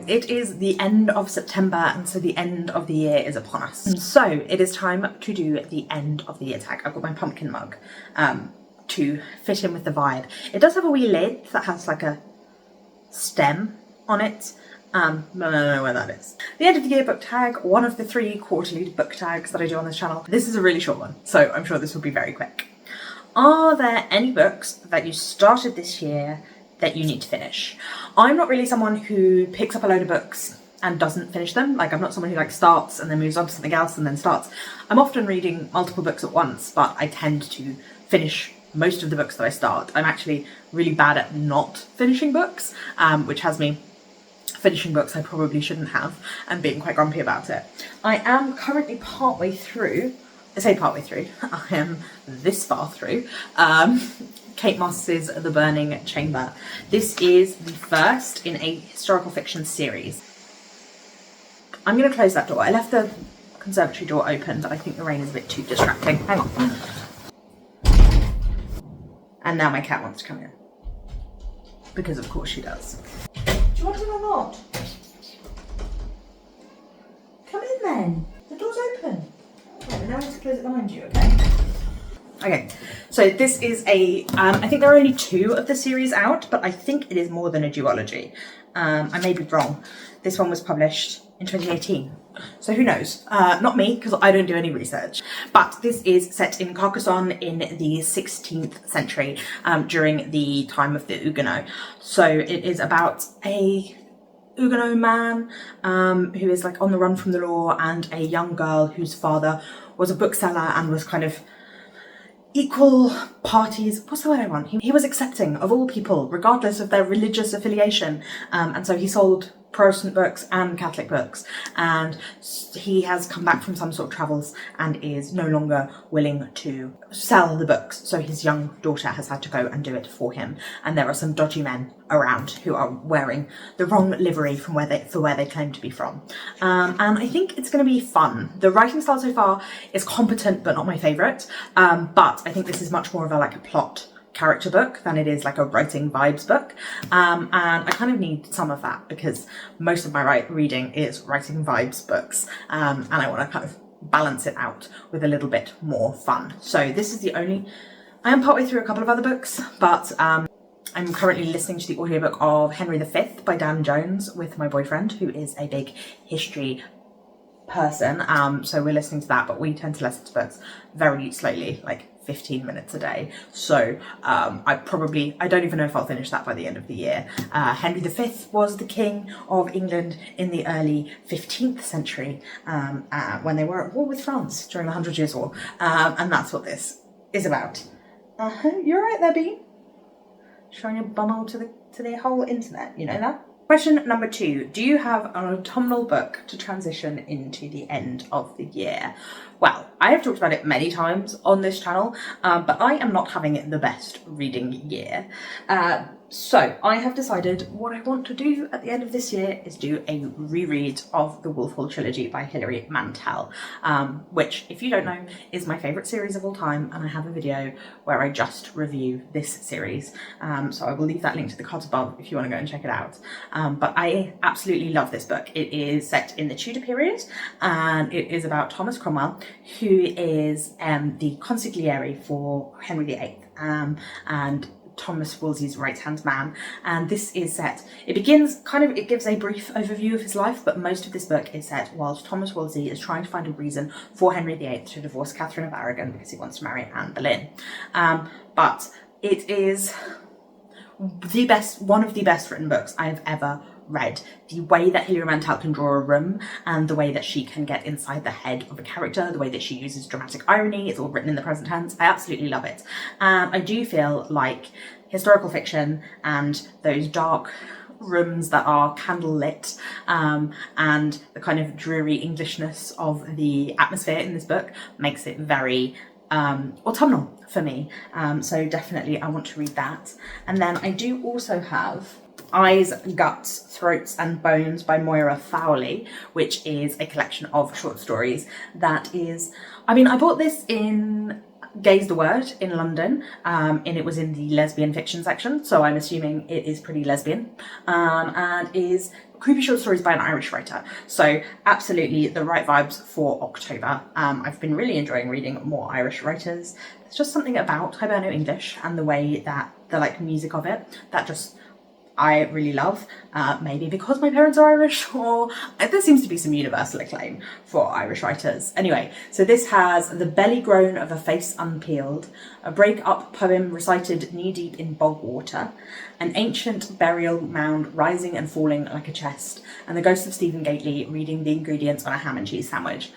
it is the end of September, and so the end of the year is upon us. And so it is time to do the end of the year tag. I've got my pumpkin mug to fit in with the vibe. It does have a wee lid that has like a stem on it. I don't know where that is. The end of the year book tag, one of the 3 quarterly book tags that I do on this channel. This is a really short one, so I'm sure this will be very quick. Are there any books that you started this year that you need to finish? I'm not really someone who picks up a load of books and doesn't finish them. Like, I'm not someone who like starts and then moves on to something else and then starts. I'm often reading multiple books at once, but I tend to finish most of the books that I start. I'm actually really bad at not finishing books, which has me finishing books I probably shouldn't have and being quite grumpy about it. I am currently partway through, I say partway through, I am this far through, Kate Moss's The Burning Chamber. This is the first in a historical fiction series. I'm going to close that door. I left the conservatory door open, but I think the rain is a bit too distracting. Hang on. And now my cat wants to come in. Because of course she does. Do you want in or not? Come in then. The door's open. Right, now I have to close it behind you, okay? Okay, so this is a, I think there are only 2 of the series out, but I think it is more than a duology. I may be wrong. This one was published in 2018. So who knows? Not me, because I don't do any research. But this is set in Carcassonne in the 16th century, during the time of the Huguenots. So it is about a Huguenot man who is like on the run from the law, and a young girl whose father was a bookseller and was kind of equal parties, what's the word I want? He was accepting of all people, regardless of their religious affiliation. And so he sold Protestant books and Catholic books, and he has come back from some sort of travels and is no longer willing to sell the books, so his young daughter has had to go and do it for him. And there are some dodgy men around who are wearing the wrong livery from where they claim to be from. And I think it's going to be fun. The writing style so far is competent but not my favourite, but I think this is much more of a plot character book than it is like a writing vibes book, and I kind of need some of that because most of my reading is writing vibes books, and I want to kind of balance it out with a little bit more fun. So this is the only, I am partway through a couple of other books, but I'm currently listening to the audiobook of Henry V by Dan Jones with my boyfriend, who is a big history person, so we're listening to that, but we tend to listen to books very slowly, like 15 minutes a day. So I don't even know if I'll finish that by the end of the year. Henry V was the king of England in the early 15th century, when they were at war with France during the 100 Years' War, and that's what this is about. You're right there, Bean. Showing your bumhole to the whole internet, you know that? Question number 2, do you have an autumnal book to transition into the end of the year? Well, I have talked about it many times on this channel, but I am not having the best reading year. So I have decided what I want to do at the end of this year is do a reread of the Wolf Hall trilogy by Hilary Mantel, which, if you don't know, is my favourite series of all time, and I have a video where I just review this series. So I will leave that link to the cards above if you want to go and check it out. But I absolutely love this book. It is set in the Tudor period, and it is about Thomas Cromwell, who is the consigliere for Henry VIII, and Thomas Wolsey's right-hand man. And this is set, it begins it gives a brief overview of his life, but most of this book is set whilst Thomas Wolsey is trying to find a reason for Henry VIII to divorce Catherine of Aragon because he wants to marry Anne Boleyn. But it is one of the best written books I have ever read. The way that Hilary Mantel can draw a room, and the way that she can get inside the head of a character, the way that she uses dramatic irony, it's all written in the present tense. I absolutely love it. I do feel like historical fiction and those dark rooms that are candlelit, and the kind of dreary Englishness of the atmosphere in this book makes it very autumnal for me. So definitely I want to read that. And then I do also have Eyes, Guts, Throats and Bones by Moira Fowley, which is a collection of short stories that is, I bought this in Gay's the Word in London, and it was in the lesbian fiction section, so I'm assuming it is pretty lesbian, and is creepy short stories by an Irish writer. So absolutely the right vibes for October. I've been really enjoying reading more Irish writers. There's just something about Hiberno English and the way that the like music of it that just I really love, maybe because my parents are Irish, or there seems to be some universal acclaim for Irish writers. Anyway, so this has The Belly Groan of a Face Unpeeled, a break-up poem recited knee-deep in bog water, an ancient burial mound rising and falling like a chest, and the ghost of Stephen Gately reading the ingredients on a ham and cheese sandwich.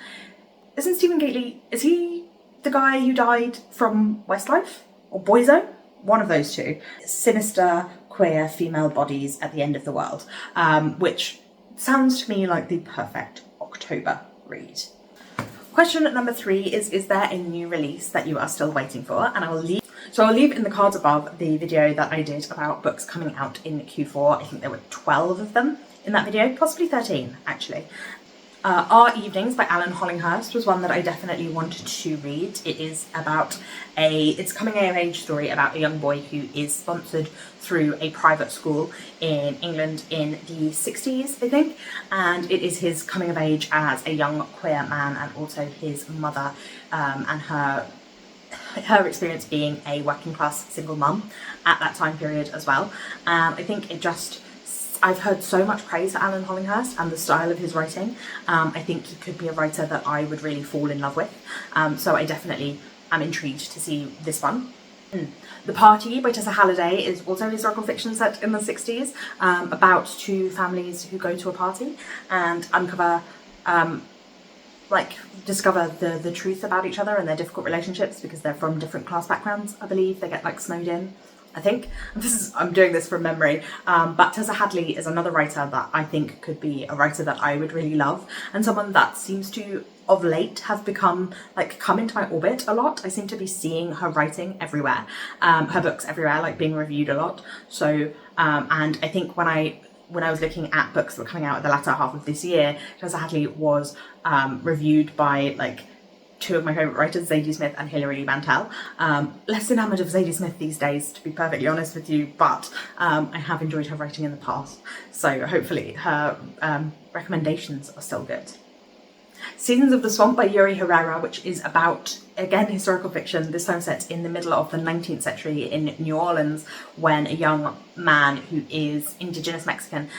Isn't Stephen Gately, is he the guy who died from Westlife? Or Boyzone? One of those two. Sinister, queer female bodies at the end of the world, which sounds to me like the perfect October read. Question number 3 is there a new release that you are still waiting for? And I'll leave in the cards above the video that I did about books coming out in Q4. I think there were 12 of them in that video, possibly 13 actually. Our Evenings by Alan Hollinghurst was one that I definitely wanted to read. It is about it's a coming of age story about a young boy who is sponsored through a private school in England in the 60s, I think, and it is his coming of age as a young queer man, and also his mother and her experience being a working class single mum at that time period as well. I think I've heard so much praise for Alan Hollinghurst and the style of his writing. I think he could be a writer that I would really fall in love with. So I definitely am intrigued to see this one. The Party by Tessa Halliday is also a historical fiction set in the 60s, about two families who go to a party and discover the truth about each other and their difficult relationships because they're from different class backgrounds, I believe. They get like snowed in, I think. I'm doing this from memory, but Tessa Hadley is another writer that I think could be a writer that I would really love, and someone that seems to, of late, have come into my orbit a lot. I seem to be seeing her writing everywhere, her books everywhere, like being reviewed a lot. So, and I think when I was looking at books that were coming out at the latter half of this year, Tessa Hadley was reviewed by like two of my favourite writers, Zadie Smith and Hilary Mantel. Less enamoured of Zadie Smith these days, to be perfectly honest with you, but I have enjoyed her writing in the past, so hopefully her recommendations are still good. Seasons of the Swamp by Yuri Herrera, which is about, again, historical fiction, this time set in the middle of the 19th century in New Orleans, when a young man who is indigenous Mexican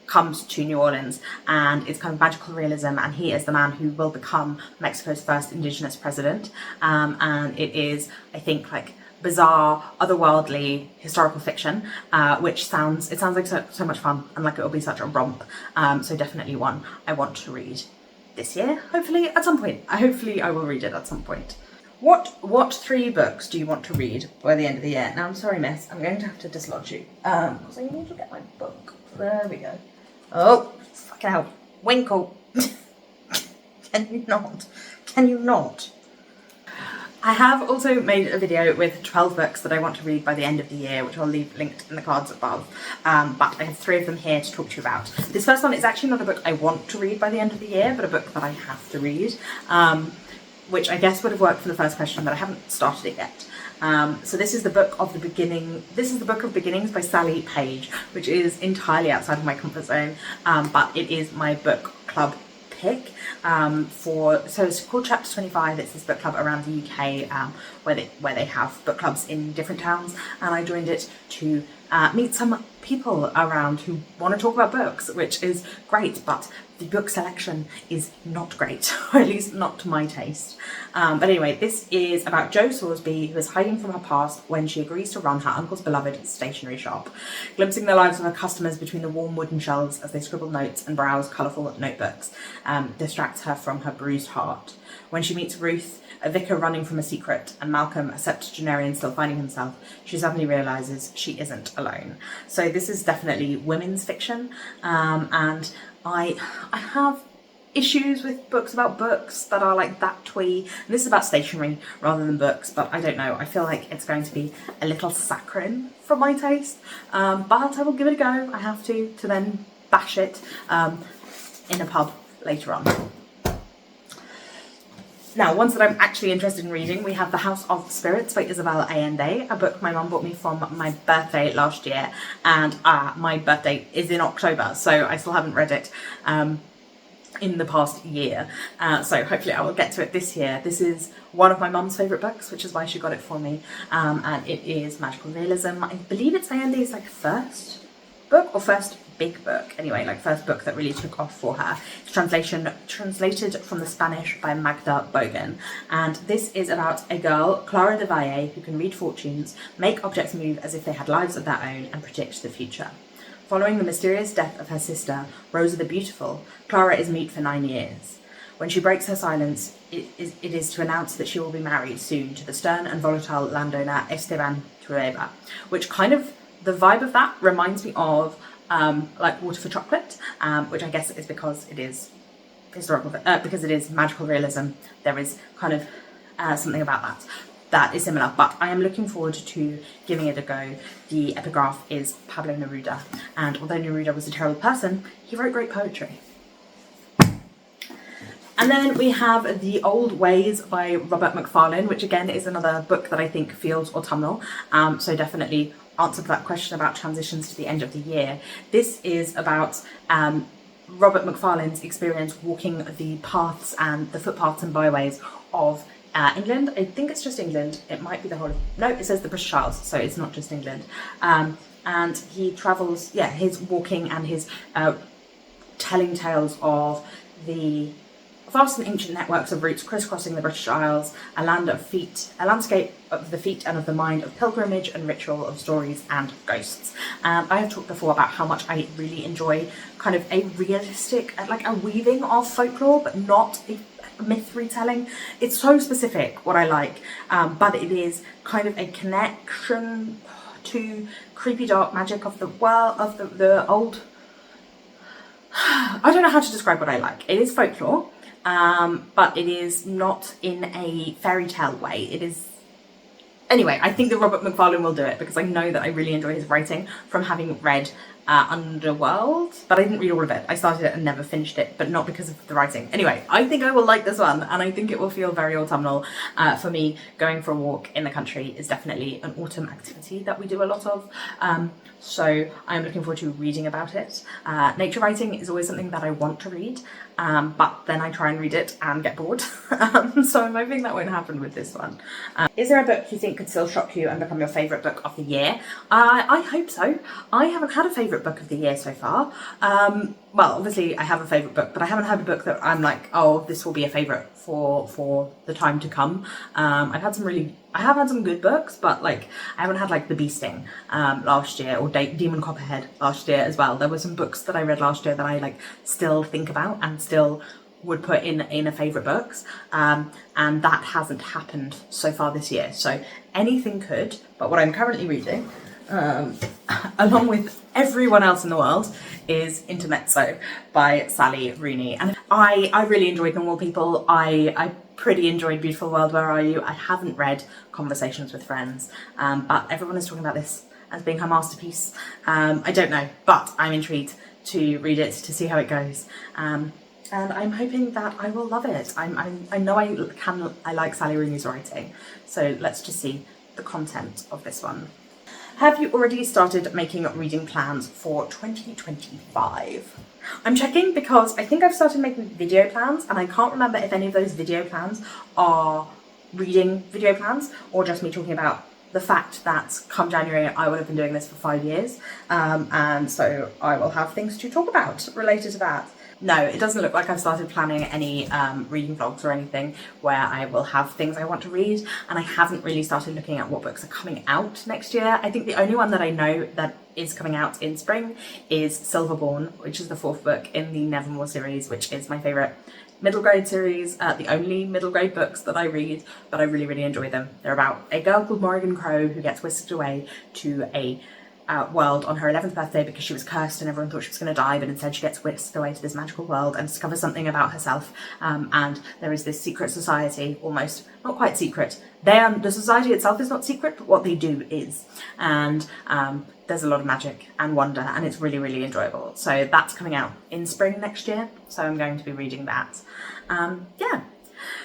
comes to New Orleans, and it's kind of magical realism, and he is the man who will become Mexico's first indigenous president, and it is, I think, like bizarre, otherworldly historical fiction, which sounds like so much fun, and like it'll be such a romp, so definitely one I want to read this year, hopefully at some point. Hopefully I will read it at some point. What 3 books do you want to read by the end of the year? Now I'm sorry miss, I'm going to have to dislodge you, because I need to get my book. There we go. Oh, fucking hell. Winkle. Can you not? I have also made a video with 12 books that I want to read by the end of the year, which I'll leave linked in the cards above. But I have 3 of them here to talk to you about. This first one is actually not a book I want to read by the end of the year, but a book that I have to read, which I guess would have worked for the first question, but I haven't started it yet. So this is the Book of the Beginning. This is the Book of Beginnings by Sally Page, which is entirely outside of my comfort zone, but it is my book club pick. So it's called Chapter 25. It's this book club around the UK, where they have book clubs in different towns, and I joined it to meet some people around who want to talk about books, which is great, but the book selection is not great, or at least not to my taste. But anyway, this is about Jo Sorsby, who is hiding from her past when she agrees to run her uncle's beloved stationery shop, glimpsing the lives of her customers between the warm wooden shelves as they scribble notes and browse colourful notebooks, distracts her from her bruised heart. When she meets Ruth, a vicar running from a secret, and Malcolm, a septuagenarian still finding himself, she suddenly realises she isn't alone. So this is definitely women's fiction, and I have issues with books about books that are like that twee. And this is about stationery rather than books, but I don't know. I feel like it's going to be a little saccharine for my taste, but I will give it a go. I have to then bash it in a pub later on. Now, ones that I'm actually interested in reading, we have The House of Spirits by Isabel Allende, a book my mum bought me from my birthday last year, and my birthday is in October, so I still haven't read it in the past year, so hopefully I will get to it this year. This is one of my mum's favourite books, which is why she got it for me, and it is magical realism. I believe it's Allende's like first book, or first big book, anyway, like first book that really took off for her. It's translated from the Spanish by Magda Bogan, and this is about a girl, Clara de Valle, who can read fortunes, make objects move as if they had lives of their own, and predict the future. Following the mysterious death of her sister, Rosa the Beautiful, Clara is mute for 9 years. When she breaks her silence, it is to announce that she will be married soon to the stern and volatile landowner Esteban Trueba, which kind of, the vibe of that reminds me of like Water for Chocolate, which I guess is because it is historical, because it is magical realism. There is kind of something about that is similar, but I am looking forward to giving it a go. The epigraph is Pablo Neruda, and although Neruda was a terrible person, he wrote great poetry. And then we have The Old Ways by Robert Macfarlane, which again is another book that I think feels autumnal, so definitely answered that question about transitions to the end of the year. This is about Robert Macfarlane's experience walking the paths and the footpaths and byways of England. I think it's just England. It might be the whole of, no, it says the British Isles, so it's not just England. And he travels, his walking and his telling tales of the vast and ancient networks of routes crisscrossing the British Isles, a landscape of the feet and of the mind, of pilgrimage and ritual, of stories and ghosts. I have talked before about how much I really enjoy kind of a realistic, like a weaving of folklore, but not a myth retelling. It's so specific what I like, but it is kind of a connection to creepy dark magic of the world, of the old, I don't know how to describe what I like. It is folklore, but it is not in a fairy tale way. It is, anyway, I think that Robert Macfarlane will do it because I know that I really enjoy his writing from having read Underworld, but I didn't read all of it. I started it and never finished it, but not because of the writing. Anyway, I think I will like this one, and I think it will feel very autumnal. For me, going for a walk in the country is definitely an autumn activity that we do a lot of. So I'm looking forward to reading about it. Nature writing is always something that I want to read, but then I try and read it and get bored. So I'm hoping that won't happen with this one. Is there a book you think could still shock you and become your favourite book of the year? I hope so. I haven't had a favourite book of the year so far. Well, obviously I have a favourite book, but I haven't had a book that I'm like, oh, this will be a favourite for the time to come. I have had some good books, but like I haven't had like The Bee Sting last year, or Demon Copperhead last year as well. There were some books that I read last year that I like still think about and still would put in a favourite books, and that hasn't happened so far this year. So anything could, but what I'm currently reading, along with everyone else in the world, is Intermezzo by Sally Rooney. And I really enjoyed Normal People. I pretty enjoyed Beautiful World, Where Are You? I haven't read Conversations with Friends, but everyone is talking about this as being her masterpiece. I don't know, but I'm intrigued to read it, to see how it goes. And I'm hoping that I will love it. I know I like Sally Rooney's writing, so let's just see the content of this one. Have you already started making reading plans for 2025? I'm checking because I think I've started making video plans, and I can't remember if any of those video plans are reading video plans or just me talking about the fact that come January I will have been doing this for 5 years, and so I will have things to talk about related to that. No, it doesn't look like I've started planning any reading vlogs or anything where I will have things I want to read, and I haven't really started looking at what books are coming out next year. I think the only one that I know that is coming out in spring is Silverborn, which is the 4th book in the Nevermore series, which is my favourite middle grade series, the only middle grade books that I read, but I really, really enjoy them. They're about a girl called Morrigan Crow who gets whisked away to a world on her 11th birthday because she was cursed and everyone thought she was going to die, but instead she gets whisked away to this magical world and discovers something about herself, and there is this secret society, almost not quite secret. The society itself is not secret, but what they do is, and there's a lot of magic and wonder, and it's really, really enjoyable. So that's coming out in spring next year, so I'm going to be reading that. Yeah.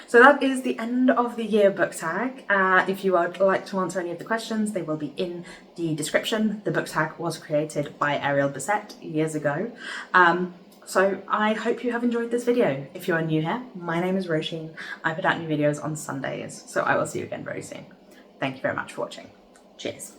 So that is the end of the yearbook tag. If you would like to answer any of the questions, they will be in the description. The book tag was created by Ariel Bissett years ago. So I hope you have enjoyed this video. If you are new here, my name is Roisin. I put out new videos on Sundays, so I will see you again very soon. Thank you very much for watching. Cheers.